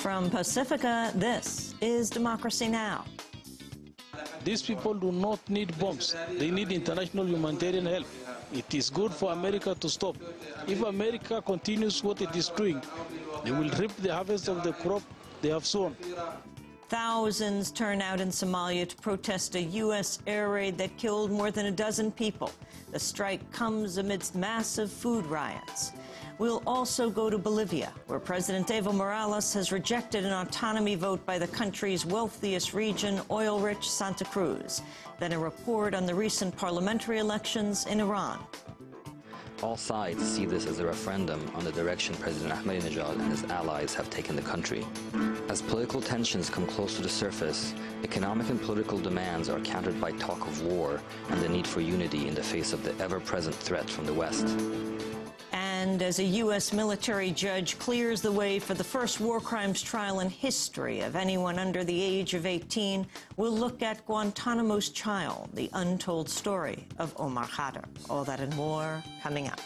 From Pacifica, this is Democracy Now! These people do not need bombs. They need international humanitarian help. It is good for America to stop. If America continues what it is doing, they will reap the harvest of the crop they have sown. Thousands turn out in Somalia to protest a U.S. air raid that killed more than a dozen people. The strike comes amidst massive food riots. We'll also go to Bolivia, where President Evo Morales has rejected an autonomy vote by the country's wealthiest region, oil-rich Santa Cruz. Then a report on the recent parliamentary elections in Iran. All sides see this as a referendum on the direction President Ahmadinejad and his allies have taken the country. As political tensions come close to the surface, economic and political demands are countered by talk of war and the need for unity in the face of the ever-present threat from the West. And as a U.S. military judge clears the way for the first war crimes trial in history of anyone under the age of 18, we'll look at Guantanamo's child, the untold story of Omar Khadr. All that and more coming up.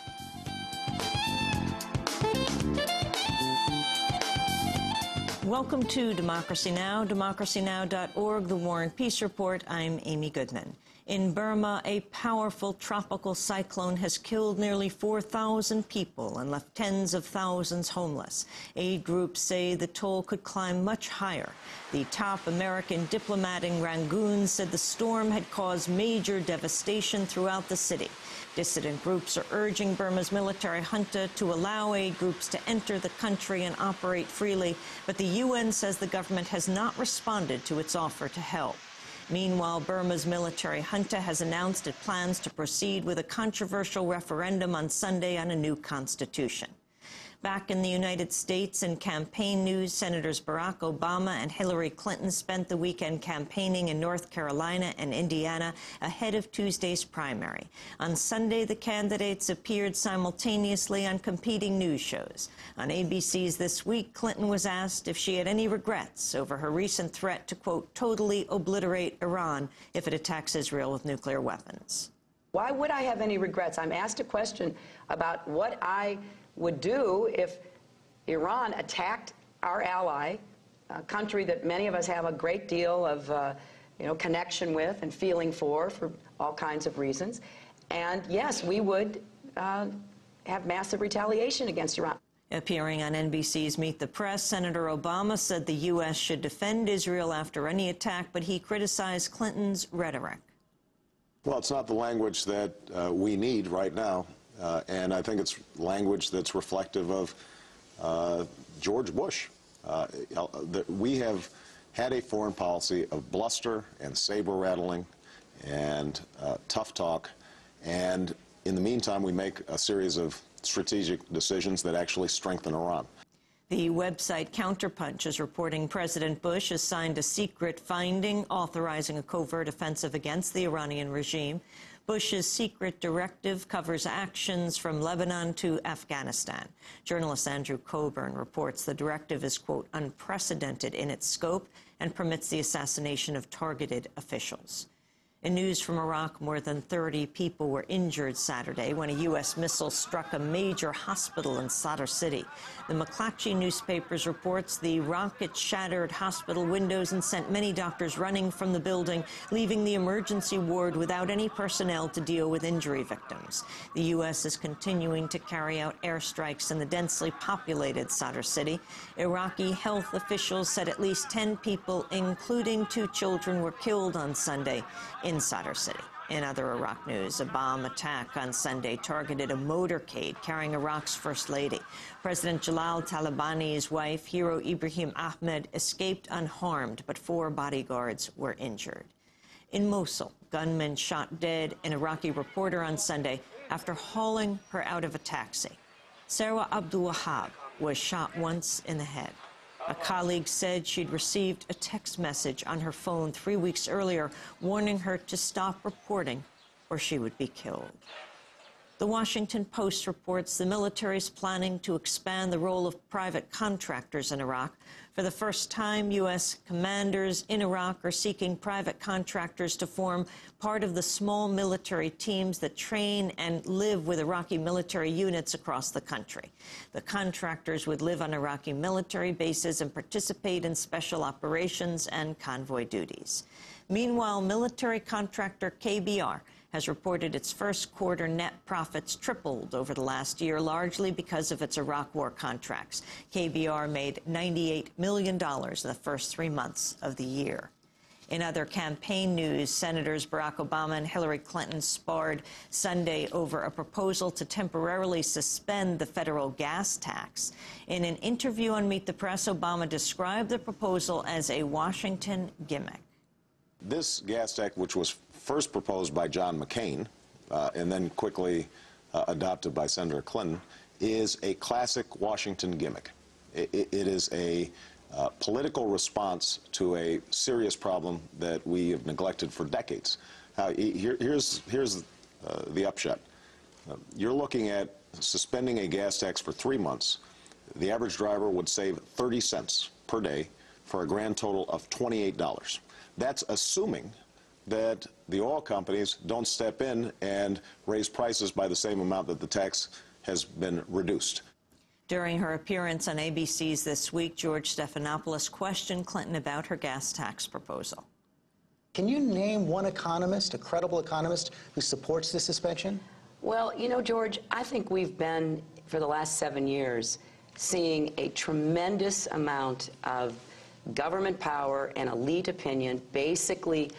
Welcome to Democracy Now!, democracynow.org, The War and Peace Report. I'm Amy Goodman. In Burma, a powerful tropical cyclone has killed nearly 4,000 people and left tens of thousands homeless. Aid groups say the toll could climb much higher. The top American diplomat in Rangoon said the storm had caused major devastation throughout the city. Dissident groups are urging Burma's military junta to allow aid groups to enter the country and operate freely, but the UN says the government has not responded to its offer to help. Meanwhile, Burma's military junta has announced it plans to proceed with a controversial referendum on Sunday on a new constitution. Back in the United States, in campaign news, Senators Barack Obama and Hillary Clinton spent the weekend campaigning in North Carolina and Indiana ahead of Tuesday's primary. On Sunday, the candidates appeared simultaneously on competing news shows. On ABC's This Week, Clinton was asked if she had any regrets over her recent threat to, quote, totally obliterate Iran if it attacks Israel with nuclear weapons. Why would I have any regrets? I'm asked a question about what I would do if Iran attacked our ally, a country that many of us have a great deal of connection with and feeling for all kinds of reasons. And yes, we would have massive retaliation against Iran. Appearing on NBC's Meet the Press, Senator Obama said the U.S. should defend Israel after any attack, but he criticized Clinton's rhetoric. Well, it's not the language that we need right now. And I think it's language that's reflective of George Bush. We have had a foreign policy of bluster and saber-rattling and tough talk. And in the meantime, we make a series of strategic decisions that actually strengthen Iran. The website Counterpunch is reporting President Bush has signed a secret finding authorizing a covert offensive against the Iranian regime. Bush's secret directive covers actions from Lebanon to Afghanistan. Journalist Andrew Coburn reports the directive is, quote, unprecedented in its scope and permits the assassination of targeted officials. In news from Iraq, more than 30 people were injured Saturday when a U.S. missile struck a major hospital in Sadr City. The McClatchy newspapers reports the rocket shattered hospital windows and sent many doctors running from the building, leaving the emergency ward without any personnel to deal with injury victims. The U.S. is continuing to carry out airstrikes in the densely populated Sadr City. Iraqi health officials said at least 10 people, including 2 children, were killed on Sunday in Sadr City. In other Iraq news, a bomb attack on Sunday targeted a motorcade carrying Iraq's First Lady. President Jalal Talabani's wife, Hero Ibrahim Ahmed, escaped unharmed, but 4 bodyguards were injured. In Mosul, gunmen shot dead an Iraqi reporter on Sunday after hauling her out of a taxi. Sarah Abdul Wahab was shot once in the head. A colleague said she'd received a text message on her phone 3 weeks earlier warning her to stop reporting or she would be killed. The Washington Post reports the military is planning to expand the role of private contractors in Iraq. For the first time, U.S. commanders in Iraq are seeking private contractors to form part of the small military teams that train and live with Iraqi military units across the country. The contractors would live on Iraqi military bases and participate in special operations and convoy duties. Meanwhile, military contractor KBR has reported its first quarter net profits tripled over the last year, largely because of its Iraq war contracts. KBR made $98 million in the first 3 months of the year. In other campaign news, Senators Barack Obama and Hillary Clinton sparred Sunday over a proposal to temporarily suspend the federal gas tax. In an interview on Meet the Press, Obama described the proposal as a Washington gimmick. This gas tax, which was first proposed by John McCain and then quickly adopted by Senator Clinton, is a classic Washington gimmick. It is a political response to a serious problem that we have neglected for decades. Here's the upshot. You're looking at suspending a gas tax for 3 months. The average driver would save 30 cents per day for a grand total of $28. That's assuming that the oil companies don't step in and raise prices by the same amount that the tax has been reduced. During her appearance on ABC's This Week, George Stephanopoulos questioned Clinton about her gas tax proposal. Can you name one economist, a credible economist, who supports this suspension? Well, you know, George, I think we've been, for the last 7 years, seeing a tremendous amount of government power and elite opinion basically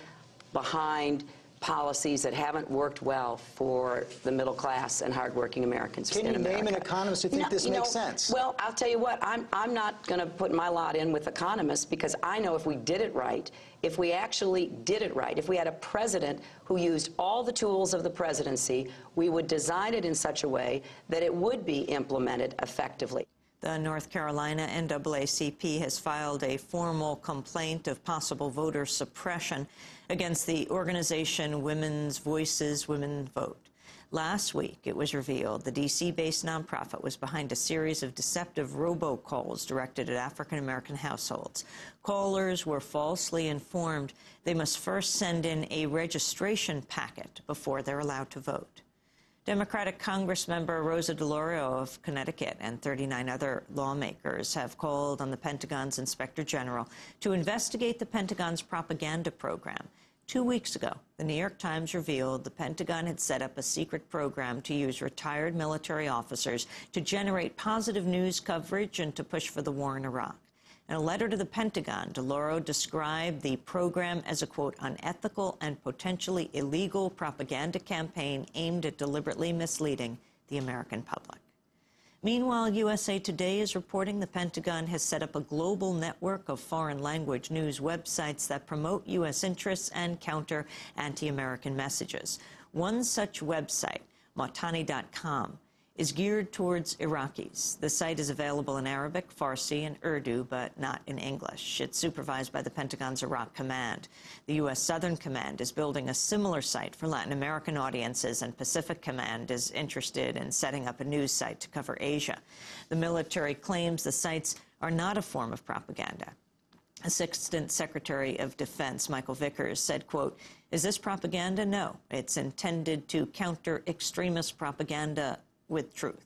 behind policies that haven't worked well for the middle class and hardworking Americans in America. Can you name an economist who thinks this makes sense? Well, I'll tell you what, I'm not going to put my lot in with economists, because I know if we did it right, if we actually did it right, if we had a president who used all the tools of the presidency, we would design it in such a way that it would be implemented effectively. The North Carolina NAACP has filed a formal complaint of possible voter suppression against the organization Women's Voices, Women Vote. Last week, it was revealed the D.C.-based nonprofit was behind a series of deceptive robocalls directed at African-American households. Callers were falsely informed they must first send in a registration packet before they're allowed to vote. Democratic Congressmember Rosa DeLauro of Connecticut and 39 other lawmakers have called on the Pentagon's Inspector General to investigate the Pentagon's propaganda program. 2 weeks ago, the New York Times revealed the Pentagon had set up a secret program to use retired military officers to generate positive news coverage and to push for the war in Iraq. In a letter to the Pentagon, DeLauro described the program as a, quote, unethical and potentially illegal propaganda campaign aimed at deliberately misleading the American public. Meanwhile, USA Today is reporting the Pentagon has set up a global network of foreign language news websites that promote U.S. interests and counter anti-American messages. One such website, Mawtani.com, is geared towards Iraqis. The site is available in Arabic, Farsi, and Urdu, but not in English. It's supervised by the Pentagon's Iraq Command. The U.S. Southern Command is building a similar site for Latin American audiences, and Pacific Command is interested in setting up a news site to cover Asia. The military claims the sites are not a form of propaganda. Assistant Secretary of Defense Michael Vickers said, quote, "Is this propaganda? No. It's intended to counter extremist propaganda with truth."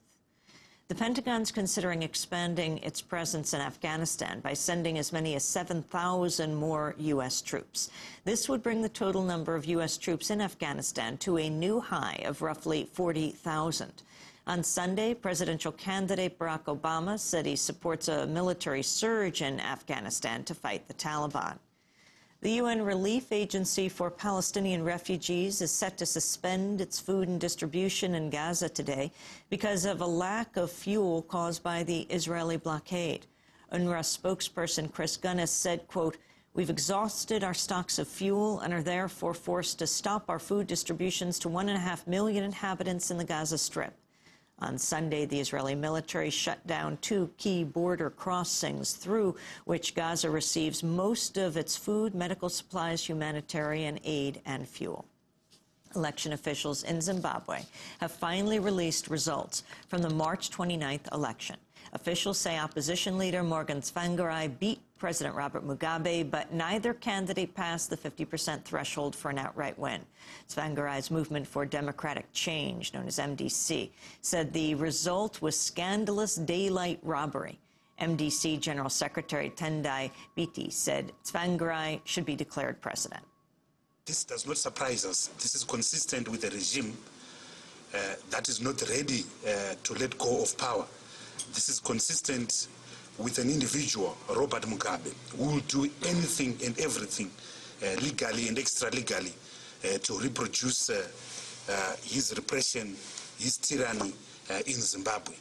The Pentagon's considering expanding its presence in Afghanistan by sending as many as 7,000 more U.S. troops. This would bring the total number of U.S. troops in Afghanistan to a new high of roughly 40,000. On Sunday, presidential candidate Barack Obama said he supports a military surge in Afghanistan to fight the Taliban. The UN Relief Agency for Palestinian Refugees is set to suspend its food and distribution in Gaza today because of a lack of fuel caused by the Israeli blockade. UNRWA spokesperson Chris Gunness said, quote, "We've exhausted our stocks of fuel and are therefore forced to stop our food distributions to 1.5 million inhabitants in the Gaza Strip." On Sunday, the Israeli military shut down 2 key border crossings through which Gaza receives most of its food, medical supplies, humanitarian aid, and fuel. Election officials in Zimbabwe have finally released results from the March 29th election. Officials say opposition leader Morgan Tsvangirai beat President Robert Mugabe, but neither candidate passed the 50% threshold for an outright win. Tsvangirai's Movement for Democratic Change, known as MDC, said the result was scandalous daylight robbery. MDC General Secretary Tendai Biti said Tsvangirai should be declared president. This does not surprise us. This is consistent with a regime that is not ready to let go of power. This is consistent with an individual, Robert Mugabe, who will do anything and everything legally and extra-legally to reproduce his repression, his tyranny in Zimbabwe.